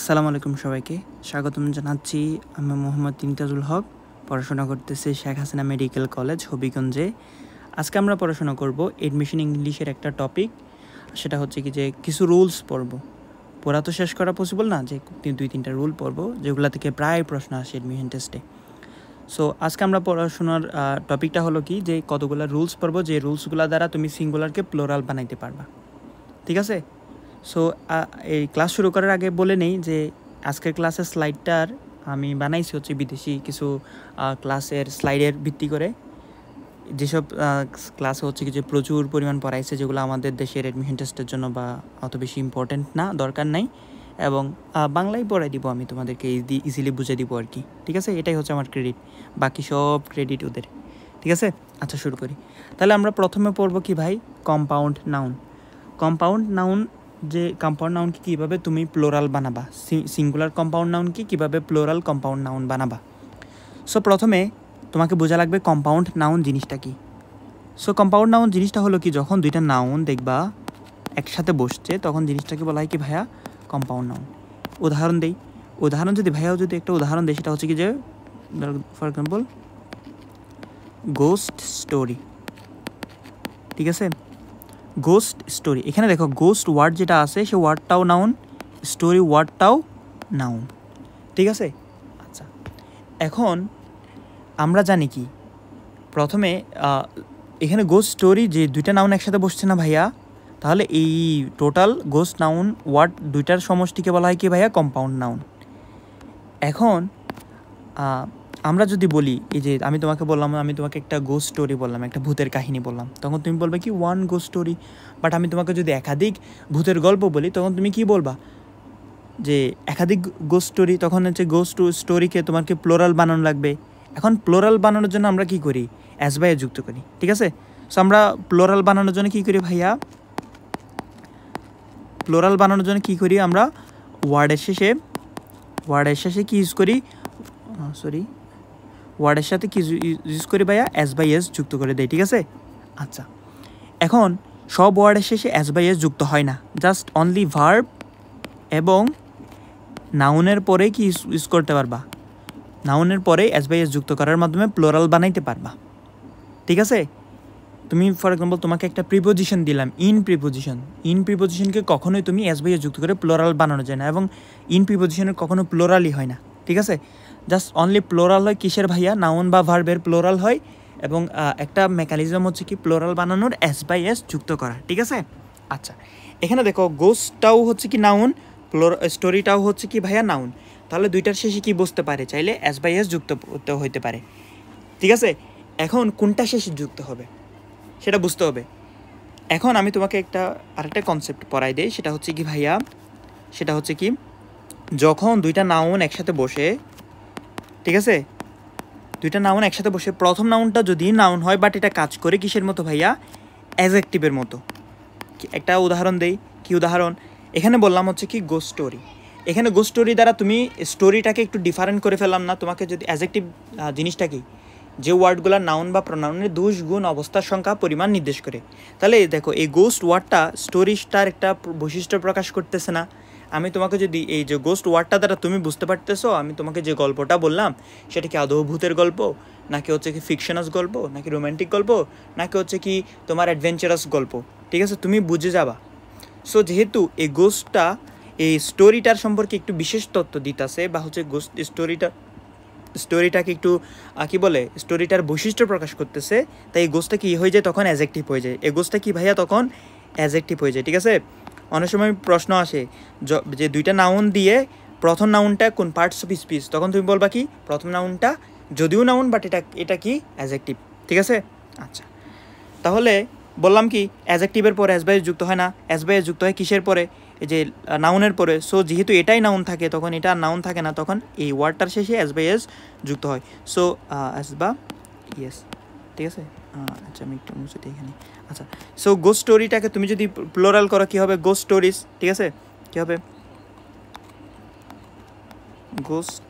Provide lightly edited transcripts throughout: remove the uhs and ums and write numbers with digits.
আসসালামু আলাইকুম সবাইকে স্বাগতম জানাচ্ছি। আমি মোহাম্মদ ইমতিয়াজুল হক, পড়াশোনা করতেছি শেখ হাসিনা মেডিকেল কলেজ হবিগঞ্জে। আজকে আমরা পড়াশোনা করব এডমিশন ইংলিশের একটা টপিক, সেটা হচ্ছে কি যে কিছু রুলস পড়ব। পড়া তো শেষ করা পসিবল না, যে 2-3টা রুল পড়ব যেগুলো থেকে প্রায় প্রশ্ন আসে এডমিশন টেস্টে। সো আজকে আমরা পড়াশোনার টপিকটা হলো কি যে কতগুলো রুলস পড়ব, যে রুলসগুলো দ্বারা তুমি সিঙ্গুলারকে প্লোরাল বানাইতে পারবা। ঠিক আছে? সো এই ক্লাস শুরু করার আগে বলে নেই যে আজকের ক্লাসের স্লাইডটার আমি বানাইছি হচ্ছে বিদেশি কিছু ক্লাসের স্লাইডের ভিত্তি করে, যেসব ক্লাসে হচ্ছে কি যে প্রচুর পরিমাণ পড়াইছে, যেগুলো আমাদের দেশের অ্যাডমিশন টেস্টের জন্য বা অত বেশি ইম্পর্টেন্ট না, দরকার নাই, এবং বাংলায় পড়াই দিব আমি তোমাদেরকে, ইজিলি বুঝে দিব আর কি। ঠিক আছে? এটাই হচ্ছে আমার ক্রেডিট, বাকি সব ক্রেডিট ওদের। ঠিক আছে? আচ্ছা, শুরু করি। তাহলে আমরা প্রথমে পড়ব কি ভাই, কম্পাউন্ড নাউন। কম্পাউন্ড নাউন, যে কম্পাউন্ড নাউনকে কীভাবে তুমি প্লোরাল বানাবা, সিঙ্গুলার কম্পাউন্ড নাউনকে কীভাবে প্লোরাল কম্পাউন্ড নাউন বানাবা। সো প্রথমে তোমাকে বোঝা লাগবে কম্পাউন্ড নাউন জিনিসটা কি। সো কম্পাউন্ড নাউন জিনিসটা হলো কি, যখন দুইটা নাউন দেখবা একসাথে বসছে তখন জিনিসটাকে বলা হয় কি ভাইয়া, কম্পাউন্ড নাউন। উদাহরণ দেই, যদি একটা উদাহরণ দেয়, সেটা হচ্ছে কি যে ফর এক্সাম্পল গোস্ট স্টোরি। ঠিক আছে? গোস্ট স্টোরি, এখানে দেখো গোস্ট ওয়ার্ড যেটা আছে সে ওয়ার্ডটাও নাউন, স্টোরি ওয়ার্ডটাও নাউন। ঠিক আছে? আচ্ছা, এখন আমরা জানি কি, প্রথমে এখানে গোস্ট স্টোরি যে দুইটা নাউন একসাথে বসছে না ভাইয়া, তাহলে এই টোটাল গোস্ট নাউন ওয়ার্ড দুইটার সমষ্টিকে বলা হয় কি ভাইয়া, কম্পাউন্ড নাউন। এখন আমরা যদি বলি, এই যে আমি তোমাকে বললাম, আমি তোমাকে একটা গোস্ট স্টোরি বললাম, একটা ভূতের কাহিনী বললাম, তখন তুমি বলবে কি ওয়ান গোস্ট স্টোরি। বাট আমি তোমাকে যদি একাধিক ভূতের গল্প বলি, তখন তুমি কি বলবা, যে একাধিক গোস্ট স্টোরি। তখন হচ্ছে গোস্ট স্টোরিকে তোমাকে প্লোরাল বানানো লাগবে। এখন প্লোরাল বানানোর জন্য আমরা কি করি, অ্যাজ বাই যুক্ত করি। ঠিক আছে? সো আমরা প্লোরাল বানানোর জন্য কি করি ভাইয়া, প্লোরাল বানানোর জন্য কি করি আমরা, ওয়ার্ডের শেষে কি ইউজ করি, ওয়ার্ডের সাথে কি ইউজ করি ভাইয়া, অ্যাজ বাই এস যুক্ত করে দেয়। ঠিক আছে? আচ্ছা, এখন সব ওয়ার্ডের শেষে অ্যাজ বাই এস যুক্ত হয় না, জাস্ট অনলি ভার্ব এবং নাউনের পরে কি ইউজ করতে পারবা, নাউনের পরে অ্যাজ বাই এস যুক্ত করার মাধ্যমে প্লোরাল বানাইতে পারবা। ঠিক আছে? তুমি ফর এক্সাম্পল তোমাকে একটা প্রিপোজিশন দিলাম, ইন প্রিপোজিশনকে কখনোই তুমি অ্যাজ বাই এস যুক্ত করে প্লোরাল বানানো যায় না, এবং ইন প্রিপোজিশনের কখনো প্লোরালই হয় না। ঠিক আছে? জাস্ট অনলি প্লোরাল হয় কিসের ভাইয়া, নাউন বা ভার্বের প্লোরাল হয়, এবং একটা মেকানিজম হচ্ছে কি প্লোরাল বানানোর অ্যাজ বাই এস যুক্ত করা। ঠিক আছে? আচ্ছা, এখানে দেখো গোস্টটাও হচ্ছে কি নাউন, স্টোরিটাও হচ্ছে কি ভাইয়া নাউন, তাহলে দুইটার শেষে কি বসতে পারে, চাইলে অ্যাজ বাই এস যুক্ত হইতে পারে। ঠিক আছে? এখন কোনটা শেষে যুক্ত হবে সেটা বুঝতে হবে। এখন আমি তোমাকে আরেকটা কনসেপ্ট পড়াই দেই, সেটা হচ্ছে কি ভাইয়া, সেটা হচ্ছে কি, যখন দুইটা নাউন একসাথে বসে, ঠিক আছে, দুইটা নাউন একসাথে বসে, প্রথম নাউনটা যদি নাউন হয় বাট এটা কাজ করে কিসের মতো ভাইয়া, অ্যাডজেক্টিভের মতো। একটা উদাহরণ দেই, কি উদাহরণ, এখানে বললাম হচ্ছে কি গোস্ট স্টোরি। এখানে গোস্ট স্টোরি দ্বারা তুমি স্টোরিটাকে একটু ডিফারেন্ট করে ফেললাম না, তোমাকে যদি অ্যাডজেক্টিভ জিনিসটা কি, যে ওয়ার্ডগুলো নাউন বা প্রোনাউনের দোষ, গুণ, অবস্থার সংখ্যা, পরিমাণ নির্দেশ করে। তাহলে দেখো এই গোস্ট ওয়ার্ডটা স্টোরিটার একটা বৈশিষ্ট্য প্রকাশ করতেছে না। আমি তোমাকে যদি এই যে গোস্ট ওয়ার্ডটা দ্বারা তুমি বুঝতে পারতেছো, আমি তোমাকে যে গল্পটা বললাম সেটা কি আদৌ ভূতের গল্প, নাকি হচ্ছে কি ফিকশনাস গল্প, নাকি রোম্যান্টিক গল্প, নাকি হচ্ছে কি তোমার অ্যাডভেঞ্চারাস গল্প। ঠিক আছে? তুমি বুঝে যাবা। সো যেহেতু এই গোস্টটা এই স্টোরিটার সম্পর্কে একটু বিশেষ তথ্য দিতেছে, বা হচ্ছে গোস্ট স্টোরিটাকে একটু কি বলে, স্টোরিটার বৈশিষ্ট্য প্রকাশ করতেছে, তাই এই গোস্টটা কি হয়ে যায়, তখন অ্যাডজেক্টিভ হয়ে যায়। এই গোস্টটা কি ভাইয়া, তখন অ্যাডজেক্টিভ হয়ে যায়। ঠিক আছে? অনেক সময় প্রশ্ন আসে যে দুইটা নাউন দিয়ে প্রথম নাউনটা কোন পার্টস অফ স্পিচ, তখন তুমি বলবা কি প্রথম নাউনটা যদিও নাউন বাট এটা কি অ্যাডজেক্টিভ। ঠিক আছে? আচ্ছা, তাহলে বললাম কি অ্যাডজেক্টিভের পরে অ্যাজ বাই এস যুক্ত হয় না, অ্যাজ বাই এস যুক্ত হয় কিসের পরে, এই যে নাউনের পরে। সো যেহেতু এটাই নাউন থাকে, তখন এটা নাউন থাকে না, তখন এই ওয়ার্ডটার শেষে অ্যাজ বাই এস যুক্ত হয়। সো অ্যাজ বা ইয়েস। ঠিক আছে? আচ্ছা, আমি একটু মুছে দিই এখানে। আচ্ছা, সো গোস্ট স্টোরিটাকে তুমি যদি প্লোরাল করো কি হবে, গোস্ট স্টোরিজ। ঠিক আছে? কী হবে, গোস্ট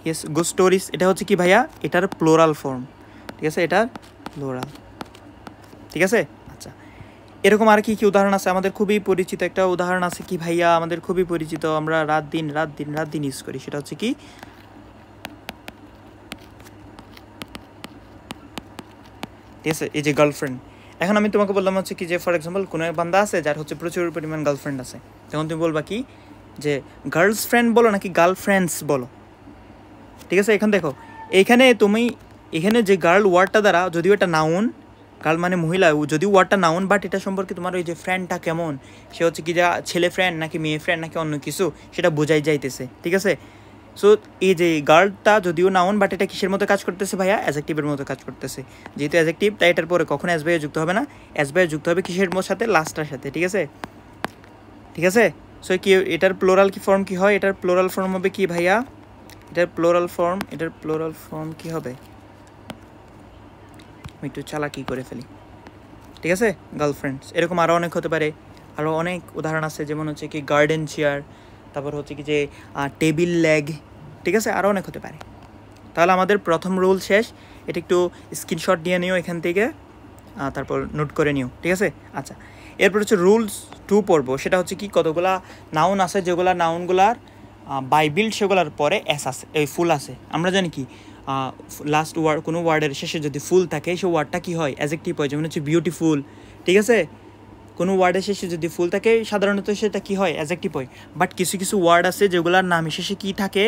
ইয়েস, গোস্ট স্টোরিজ। এটা হচ্ছে কি ভাইয়া, এটার প্লোরাল ফর্ম। ঠিক আছে? এটার প্লোরাল। ঠিক আছে? আচ্ছা, এরকম আর কি কি উদাহরণ আছে আমাদের খুবই পরিচিত একটা উদাহরণ আছে কি ভাইয়া আমাদের খুবই পরিচিত আমরা রাত দিন ইউজ করি সেটা হচ্ছে কি ঠিক আছে এই যে গার্লফ্রেন্ড এখন আমি তোমাকে বললাম হচ্ছে কি যে ফর এক্সাম্পল কোনো এক বান্দা আছে যার হচ্ছে প্রচুর পরিমাণ গার্লফ্রেন্ড আছে তখন তুমি বলবা কি যে গার্লস ফ্রেন্ড বলো নাকি গার্লফ্রেন্ডস বলো ঠিক আছে এখন দেখো এইখানে তুমি এখানে যে গার্ল ওয়ার্ডটা দ্বারা যদিও এটা নাউন গার্ল মানে মহিলা যদিও ওয়ার্ডটা নাউন বাট এটা সম্পর্কে তোমার ওই যে ফ্রেন্ডটা কেমন সে হচ্ছে কি যা ছেলে ফ্রেন্ড নাকি মেয়ে ফ্রেন্ড নাকি অন্য কিছু সেটা বোঝাই যাইতেছে ঠিক আছে সো এই যে গার্লটা যদিও নাউন বাট এটা কিসের মতো কাজ করতেছে ভাইয়া অ্যাজেক্টিভের মতো কাজ করতেছে যেহেতু অ্যাজেক্টিভ তাই এটার পরে কখনো এস ভাইয়া যুক্ত হবে না এস ভাইয়া যুক্ত হবে কিসের সাথে লাস্টটার সাথে ঠিক আছে সো কি এটার প্লোরাল কি ফর্ম কি হয় এটার প্লোরাল ফর্ম হবে কি ভাইয়া এটার প্লোরাল ফর্ম কি হবে আমি একটু চালাকি করে ফেলি ঠিক আছে গার্লফ্রেন্ডস এরকম আরও অনেক হতে পারে আরও অনেক উদাহরণ আছে যেমন হচ্ছে কি গার্ডেন চেয়ার তারপর হচ্ছে কি যে টেবিল লেগ ঠিক আছে আরও অনেক হতে পারে তাহলে আমাদের প্রথম রুল শেষ এটা একটু স্ক্রিনশট নিয়ে নিও এখান থেকে তারপর নোট করে নিও ঠিক আছে আচ্ছা এরপর হচ্ছে রুলস 2 পড়বো সেটা হচ্ছে কি কতগুলা নাউন আছে যেগুলা নাউনগুলার বাইবিল সেগুলোর পরে এস আছে এই ফুল আছে আমরা জানি কি লাস্ট ওয়ার্ড কোনো ওয়ার্ডের শেষে যদি ফুল থাকে সেই ওয়ার্ডটা কী হয় অ্যাজেক্টিভ হয় যেমন হচ্ছে বিউটিফুল ঠিক আছে কোনো ওয়ার্ডের শেষে যদি ফুল থাকে সাধারণত সেটা কী হয় অ্যাজেক্টিভ হয় বাট কিছু কিছু ওয়ার্ড আছে যেগুলোর নাম শেষে কী থাকে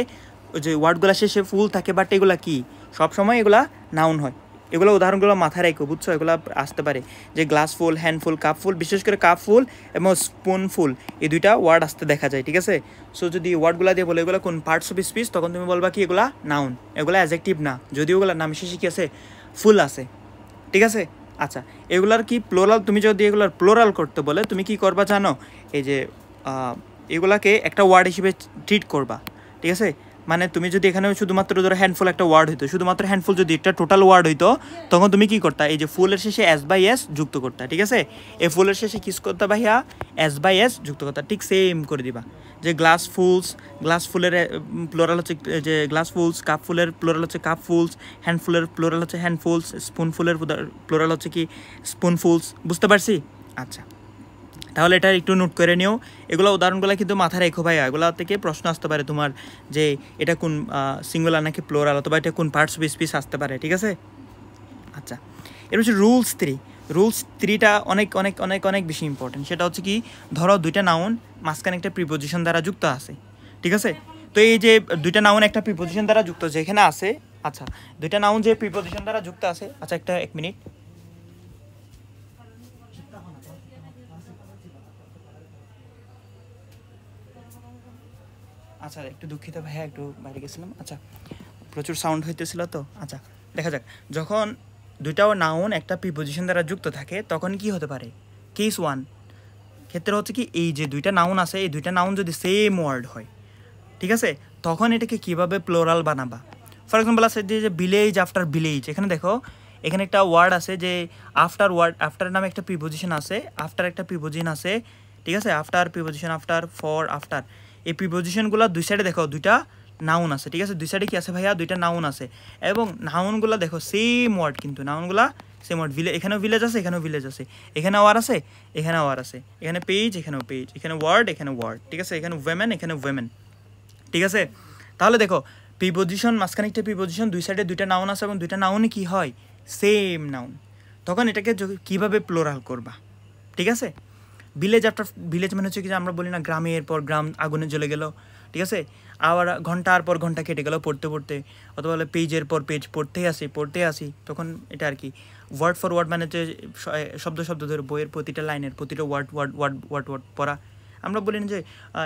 ওই যে ওয়ার্ডগুলো শেষে ফুল থাকে বাট এগুলা কী সবসময় এগুলা নাউন হয় এগুলো উদাহরণগুলো মাথায় রেখো বুঝছো এগুলো আসতে পারে যে গ্লাস ফুল হ্যান্ডফুল কাপ ফুল বিশেষ করে কাপ ফুল এবং স্পুন ফুল এই দুইটা ওয়ার্ড আসতে দেখা যায় ঠিক আছে সো যদি ওয়ার্ডগুলো দিয়ে বলে এগুলো কোন পার্টস অফ স্পিচ তখন তুমি বলবা কি এগুলা নাউন এগুলো অ্যাজেক্টিভ না যদিও ওগুলো নাম শেষে কি আছে ফুল আছে ঠিক আছে আচ্ছা এগুলার কি প্লোরাল তুমি যদি এগুলার প্লোরাল করতে বলে তুমি কি করবা জানো এই যে এগুলাকে একটা ওয়ার্ড হিসেবে ট্রিট করবা ঠিক আছে মানে তুমি যদি এখানে শুধুমাত্র ধরো হ্যান্ডফুল একটা ওয়ার্ড হইতো শুধুমাত্র হ্যান্ডফুল যদি একটা টোটাল ওয়ার্ড হইতো তখন তুমি কি করতা এই যে ফুলের শেষে এস বাই এস যুক্ত করতা ঠিক আছে এই ফুলের শেষে কিস করতে ভাইয়া এস বাই এস যুক্ত করতা ঠিক সেম করে দিবা যে গ্লাস ফুলের প্লোরাল হচ্ছে যে গ্লাস ফুলস কাপ ফুলের প্লোরাল হচ্ছে কাপ ফুলস হ্যান্ডফুলের প্লোরাল হচ্ছে হ্যান্ডফুলস স্পুন ফুলের প্লোরাল হচ্ছে কি স্পুন ফুলস বুঝতে পারছি আচ্ছা তাহলে এটা একটু নোট করে নিও এগুলো উদাহরণগুলো কিন্তু মাথায় রেখো ভাইয়া এগুলো থেকে প্রশ্ন আসতে পারে তোমার যে এটা কোন সিঙ্গুলার নাকি প্লোরাল অথবা এটা কোন পার্টস অফ স্পিচ আসতে পারে ঠিক আছে আচ্ছা এর হচ্ছে রুলস 3টা অনেক অনেক অনেক অনেক বেশি ইম্পর্টেন্ট সেটা হচ্ছে কি ধরো দুইটা নাউন মাঝখানে একটা প্রিপোজিশন দ্বারা যুক্ত আছে ঠিক আছে তো এই যে দুইটা নাউন একটা প্রিপোজিশন দ্বারা যুক্ত যেখানে আছে আচ্ছা দুইটা নাউন যে প্রিপোজিশন দ্বারা যুক্ত আছে আচ্ছা এক মিনিট আচ্ছা একটু দুঃখিত ভাইয়া একটু বাইরে গেছিলাম আচ্ছা প্রচুর সাউন্ড হইতেছিল তো আচ্ছা দেখা যাক যখন দুইটাও নাউন একটা প্রিপোজিশন দ্বারা যুক্ত থাকে তখন কি হতে পারে কেস 1 ক্ষেত্রে হচ্ছে কি এই যে দুইটা নাউন আছে এই দুইটা নাউন যদি সেম ওয়ার্ড হয় ঠিক আছে তখন এটাকে কিভাবে প্লোরাল বানাবা ফর এক্সাম্পল আছে যে ভিলেজ আফটার ভিলেজ এখানে দেখো এখানে একটা ওয়ার্ড আছে যে আফটার নামে একটা প্রিপোজিশন আছে আফটার একটা প্রিপোজিশন আছে ঠিক আছে after preposition after for after এই প্রিপোজিশনগুলো দুই সাইডে দেখো দুইটা নাউন আছে ঠিক আছে দুই সাইডে কি আছে ভাইয়া দুইটা নাউন আছে এবং নাউনগুলো দেখো সেম ওয়ার্ড কিন্তু নাউনগুলো সেম ওয়ার্ড এখানেও ভিলেজ আছে এখানেও ভিলেজ আছে এখানে ওয়ার আছে এখানে ওয়ার আছে এখানে পেজ এখানেও পেজ এখানে ওয়ার্ড ঠিক আছে এখানে ওয়েমেন এখানে ওয়েমেন ঠিক আছে তাহলে দেখো প্রিপোজিশন মাঝখানে একটা প্রিপোজিশন দুই সাইডে দুইটা নাউন আছে এবং দুইটা নাউনই কি হয় সেম নাউন তখন এটাকে কীভাবে প্লোরাল করবা ঠিক আছে ভিলেজ আফটার ভিলেজ মানে হচ্ছে কি যে আমরা বলি না গ্রামের পর গ্রাম আগুনে জ্বলে গেল ঠিক আছে আবার ঘন্টার পর ঘন্টা কেটে গেল পড়তে অথবা বলে পেজের পর পেজ পড়তে আসি তখন এটা আর কি ওয়ার্ড ফর ওয়ার্ড মানে হচ্ছে শব্দ ধরে বইয়ের প্রতিটা লাইনের প্রতিটা ওয়ার্ড পড়া আমরা বলি না যে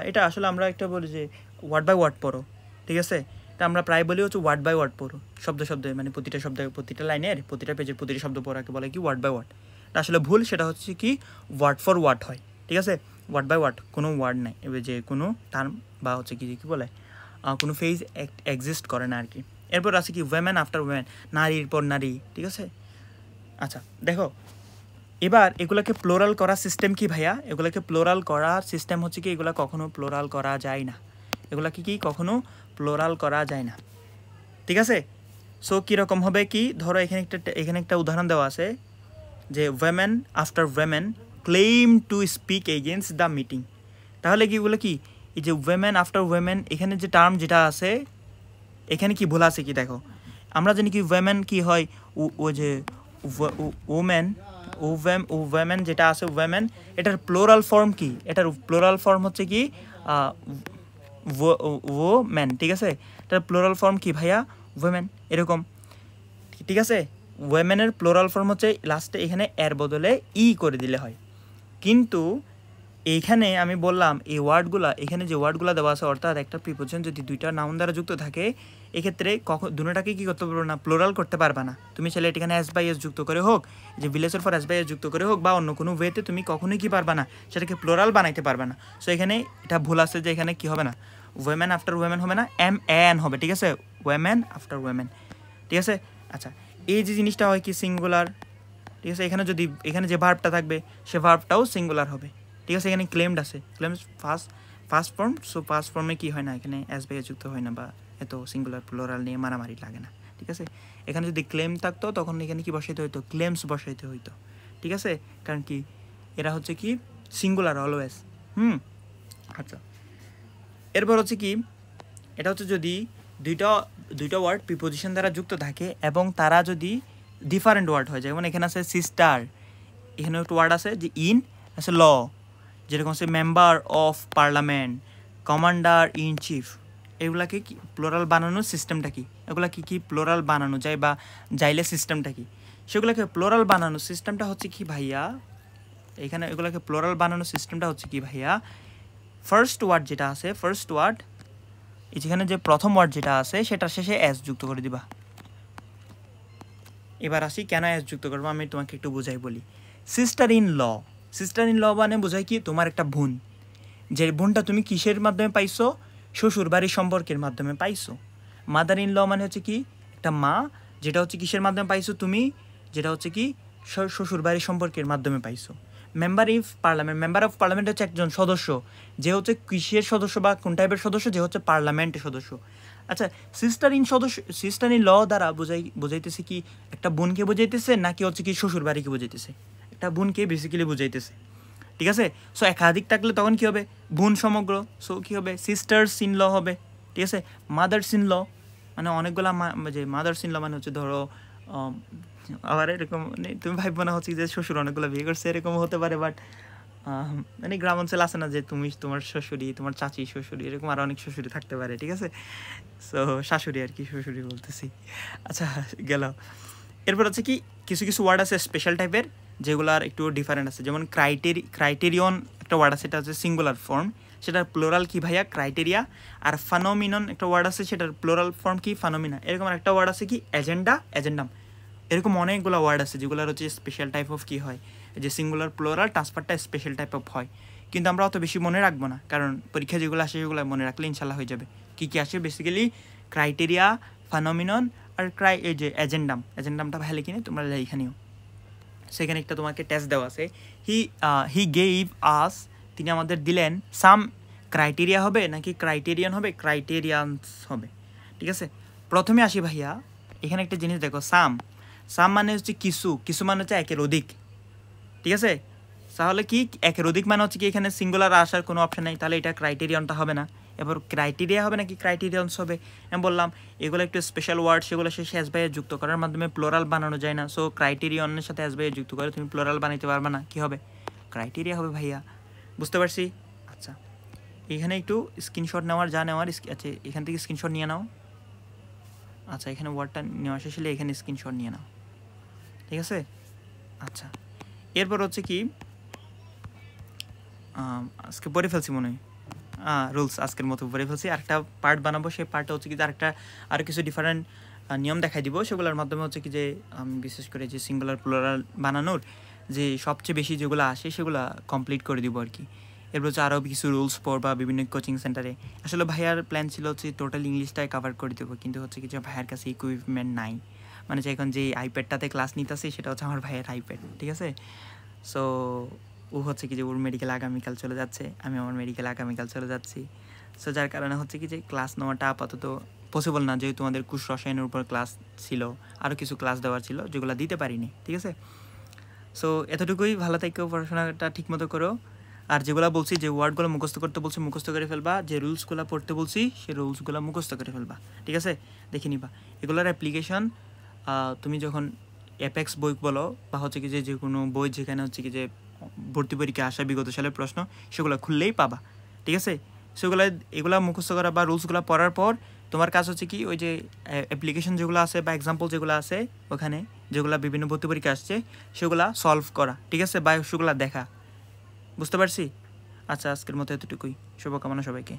এটা আসলে আমরা একটা বলি যে ওয়ার্ড বাই ওয়ার্ড পড়ো ঠিক আছে এটা আমরা প্রায় বলি হচ্ছে ওয়ার্ড বাই ওয়ার্ড পড়ো শব্দে মানে প্রতিটা প্রতিটা লাইনের প্রতিটা পেজের প্রতিটা শব্দ পড়াকে বলে কি ওয়ার্ড বাই ওয়ার্ড আসলে ভুল সেটা হচ্ছে কি ওয়ার্ড ফর ওয়ার্ড হয় ঠিক আছে ওয়ার্ড বাই ওয়ার্ড কোনো ওয়ার্ড নাই এবার যে কোনো টার্ম বা হচ্ছে কি বলে কোনো ফেজ এক্সিস্ট করে না আর কি এরপর আছে কি ওয়েমেন আফটার ওয়েমেন নারীর পর নারী ঠিক আছে আচ্ছা দেখো এবার এগুলোকে প্লোরাল করার সিস্টেম কি ভাইয়া এগুলোকে প্লোরাল করার সিস্টেম হচ্ছে কি এগুলো কখনো প্লোরাল করা যায় না এগুলোকে কি কখনো প্লোরাল করা যায় না ঠিক আছে সো কীরকম হবে কি ধরো এখানে একটা উদাহরণ দেওয়া আছে যে women after women claim to speak against the meeting. তাহলে কি এগুলো কি, এই যে ওয়েমেন আফটার ওয়েমেন, এখানে যে টার্ম যেটা আছে এখানে কি ভুল আছে কি দেখো, আমরা জানি কি ওয়েমেন কি হয়, ও যে ওমেন, ওয়েমেন যেটা আছে ওয়েমেন, এটার প্লোরাল ফর্ম কি, এটার প্লোরাল ফর্ম হচ্ছে কি ও ম্যান, ঠিক আছে, এটার প্লোরাল ফর্ম কি ভাইয়া ওয়েমেন, এরকম, ঠিক আছে। ওয়েমেনের প্লোরাল ফর্ম হচ্ছে লাস্টে এখানে এর বদলে ই করে দিলে হয়। কিন্তু এইখানে আমি বললাম এই ওয়ার্ডগুলা, এখানে যে ওয়ার্ডগুলো দেওয়া আছে অর্থাৎ একটা প্রিপোজিশন যদি দুইটা নাউন দ্বারা যুক্ত থাকে, এক্ষেত্রে কখন দুটোটাকে কী করতে পারবে না, প্লোরাল করতে পারবে না। তুমি চাইলে এখানে এস বাই এস যুক্ত করে হোক, যে ভিলেজের ফর এস বাই এস যুক্ত করে হোক, বা অন্য কোনো ওয়েতে তুমি কখনোই কী পারবে না, সেটাকে প্লোরাল বানাইতে পারবে না। সো এখানে এটা ভুল আছে যে এখানে কী হবে না, ওয়েমেন আফটার ওয়েমেন হবে না, এম এন হবে, ঠিক আছে, ওয়েমেন আফটার ওয়েমেন, ঠিক আছে। আচ্ছা, এই যে জিনিসটা হয় কি সিঙ্গুলার, ঠিক আছে, এখানে যদি এখানে যে ভার্বটা থাকবে সে ভার্বটাও সিঙ্গুলার হবে, ঠিক আছে। এখানে ক্লেমড আছে, claimed first form, so first ফর্মে কী হয় না, এখানে এস বাই এস যুক্ত হয় না, বা এত সিঙ্গুলার প্লোরাল নিয়ে মারামারি লাগে না, ঠিক আছে। এখানে যদি ক্লেম থাকতো তখন এখানে কি বসাইতে হইতো, ক্লেমস বসাইতে হইতো, ঠিক আছে, কারণ কি এরা হচ্ছে কি সিঙ্গুলার অলওয়েজ। আচ্ছা, এরপর হচ্ছে কি, এটা হচ্ছে যদি দুইটা ওয়ার্ড প্রিপোজিশন দ্বারা যুক্ত থাকে এবং তারা যদি ডিফারেন্ট ওয়ার্ড হয়, যেমন এখানে আছে সিস্টার, এখানে একটা ওয়ার্ড আছে যে ইন আছে ল, যেরকম হচ্ছে member of parliament, commander in chief, এগুলাকে কি প্লোরাল বানানোর সিস্টেমটা কি, এগুলা কি কি প্লোরাল বানানো যায় বা যাইলে সিস্টেমটা কি, সেগুলোকে প্লোরাল বানানোর সিস্টেমটা হচ্ছে কি ভাইয়া, এখানে এগুলোকে প্লোরাল বানানোর সিস্টেমটা হচ্ছে কি ভাইয়া, ফার্স্ট ওয়ার্ড যেটা আছে, ফার্স্ট ওয়ার্ড যেখানে যে প্রথম ওয়ার্ড যেটা আছে সেটার শেষে এস যুক্ত করে দিবা। এবার আসি কেন এস যুক্ত করবো, আমি তোমাকে একটু বোঝাই বলি। সিস্টার ইন ল মানে বোঝায় কি তোমার একটা বোন, যে বোনটা তুমি কিসের মাধ্যমে পাইছো, শ্বশুর বাড়ির সম্পর্কের মাধ্যমে পাইছো। মাদার ইন ল মানে হচ্ছে কি একটা মা, যেটা হচ্ছে কিসের মাধ্যমে পাইছো তুমি, যেটা হচ্ছে কি শ্বশুর বাড়ির সম্পর্কের মাধ্যমে পাইছো। মেম্বার অফ পার্লামেন্ট হচ্ছে একজন সদস্য, যে হচ্ছে কিসের সদস্য বা কোন টাইপের সদস্য, যে হচ্ছে পার্লামেন্টের সদস্য। আচ্ছা, সিস্টার ইন ল দ্বারা বোঝাইতেছে কি একটা বোনকে বোঝাইতেছে, নাকি হচ্ছে কি শ্বশুর বাড়িকে বোঝাইতেছে, একটা বোনকে বেসিক্যালি বোঝাইতেছে, ঠিক আছে। সো একাধিক থাকলে তখন কী হবে, বোন সমগ্র, সো কী হবে সিস্টার্স ইন ল হবে, ঠিক আছে। মাদার্স ইন ল মানে অনেকগুলা যে মাদার্স ইন ল মানে হচ্ছে ধরো আবার এরকম মানে তুমি ভাববো না হচ্ছে যে শ্বশুর অনেকগুলো বিয়ে করছে, এরকম হতে পারে, বাট মানে গ্রাম অঞ্চল আছে না যে তুমি তোমার শ্বশুরি, তোমার চাচি শ্বশুরি, এরকম আরও অনেক শ্বশুরি থাকতে পারে, ঠিক আছে। সো শাশুড়ি আর কি, শ্বশুরি বলতেছি। আচ্ছা গেল, এরপর হচ্ছে কি কিছু কিছু ওয়ার্ড আছে স্পেশাল টাইপের, যেগুলোর একটু ডিফারেন্ট আছে, যেমন ক্রাইটেরিয়ন একটা ওয়ার্ড আছে, সেটা হচ্ছে সিঙ্গুলার ফর্ম, সেটার প্লোরাল কি ভাইয়া ক্রাইটেরিয়া। আর ফানোমিনন একটা ওয়ার্ড আছে, সেটার প্লোরাল ফর্ম কি ফানোমিনা। এরকম একটা ওয়ার্ড আছে কি এজেন্ডাম, এরকম অনেকগুলো ওয়ার্ড আছে যেগুলোর হচ্ছে স্পেশাল টাইপ অফ কি হয়, যে সিঙ্গুলার প্লোরাল ট্রান্সফারটা স্পেশাল টাইপ অফ হয়, কিন্তু আমরা অত বেশি মনে রাখবো না, কারণ পরীক্ষা যেগুলো আসে সেগুলো মনে রাখলে ইনশাল্লাহ হয়ে যাবে। কী কী আসে বেসিক্যালি ক্রাইটেরিয়া, ফানোমিনন আর এই যে এজেন্ডামটা ভালো কিনে তোমরা এখানেও, সেখানে একটা তোমাকে টেস্ট দেওয়া আছে। হি গেভ আস, তিনি আমাদের দিলেন, সাম ক্রাইটেরিয়া হবে নাকি ক্রাইটেরিয়ান হবে, ক্রাইটেরিয়ানস হবে, ঠিক আছে। প্রথমে আসি ভাইয়া, এখানে একটা জিনিস দেখো, সাম মানে হচ্ছে কিছু মানে হচ্ছে একের অধিক, ঠিক আছে। তাহলে কি একের অধিক মানে হচ্ছে কি এখানে সিঙ্গুলার আসার কোনো অপশন নেই, তাহলে এটা ক্রাইটেরিয়ানটা হবে না। এবার ক্রাইটেরিয়া হবে নাকি ক্রাইটেরিয়ানস হবে, আমি বললাম এগুলো একটু স্পেশাল ওয়ার্ড, সেগুলো শেষে এস বাই এস যুক্ত করার মাধ্যমে প্লোরাল বানানো যায় না। সো ক্রাইটেরিয়নের সাথে এস বাই এস যুক্ত করে তুমি প্লোরাল বানাইতে পারবে না, কী হবে ক্রাইটেরিয়া হবে ভাইয়া, বুঝতে পারছি। আচ্ছা, এখানে একটু স্ক্রিনশট নেওয়ার আচ্ছা এখান থেকে স্ক্রিনশট নিয়ে নাও। আচ্ছা, এখানে ওয়ার্ডটা নেওয়া শেষ হলে এখানে স্ক্রিনশট নিয়ে নাও, ঠিক আছে। আচ্ছা, এরপর হচ্ছে কি আজকে পড়ে ফেলছি মনে হয়, রুলস আজকের মতো পড়ে ফেলছি, আরেকটা পার্ট বানাবো, সেই পার্টটা হচ্ছে কি আরও কিছু ডিফারেন্ট নিয়ম দেখাই দিব, সেগুলোর মাধ্যমে হচ্ছে কি যে আমি বিশেষ করে যে সিঙ্গুলার প্লুরাল বানানোর যে সবচেয়ে বেশি যেগুলো আসে সেগুলো কমপ্লিট করে দিব আর কি। এরপর হচ্ছে আরও কিছু রুলস পড়বা বিভিন্ন কোচিং সেন্টারে। আসলে ভাইয়ার প্ল্যান ছিল হচ্ছে টোটাল ইংলিশটাই কভার করে দেবো, কিন্তু হচ্ছে কি যে ভাইয়ার কাছে ইকুইপমেন্ট নাই, মানে যে এখন যে আইপ্যাডটাতে ক্লাস নিতেছি সেটা হচ্ছে আমার ভাইয়ের আইপ্যাড, ঠিক আছে। সো ও হচ্ছে কি যে ওর মেডিকেল আগামীকাল চলে যাচ্ছে, আমি আমার মেডিকেল আগামীকাল চলে যাচ্ছি। সো যার কারণে হচ্ছে কি যে ক্লাস নেওয়াটা আপাতত পসিবল না, যেহেতু আমাদের কোষ রসায়নের উপর ক্লাস ছিল, আরও কিছু ক্লাস দেওয়ার ছিল যেগুলো দিতে পারিনি, ঠিক আছে। সো এতটুকুই, ভালো থেকো, পড়াশোনাটা ঠিকমতো করো। আর যেগুলো বলছি, যে ওয়ার্ডগুলো মুখস্থ করতে বলছি মুখস্থ করে ফেলবা, যে রুলসগুলো পড়তে বলছি সেই রুলসগুলো মুখস্থ করে ফেলবা, ঠিক আছে? দেখে নিবা এগুলোর অ্যাপ্লিকেশন। তুমি যখন অ্যাপেক্স বই বলো বা হচ্ছে কি যে কোনো বই যেখানে হচ্ছে কি যে ভর্তি পরীক্ষা আসা বিগত সালের প্রশ্ন, সেগুলো খুললেই পাবা, ঠিক আছে? সেগুলো এগুলো মুখস্থ করা বা রুলসগুলো পড়ার পর তোমার কাজ হচ্ছে কি ওই যে অ্যাপ্লিকেশন যেগুলো আছে বা এক্সাম্পল যেগুলো আছে ওখানে, যেগুলো বিভিন্ন ভর্তি পরীক্ষা আসছে সেগুলো সলভ করা, ঠিক আছে? বা সেগুলো দেখা, বুঝতে পারছি? আচ্ছা, আজকের মতো এতটুকুই। শুভকামনা সবাইকে।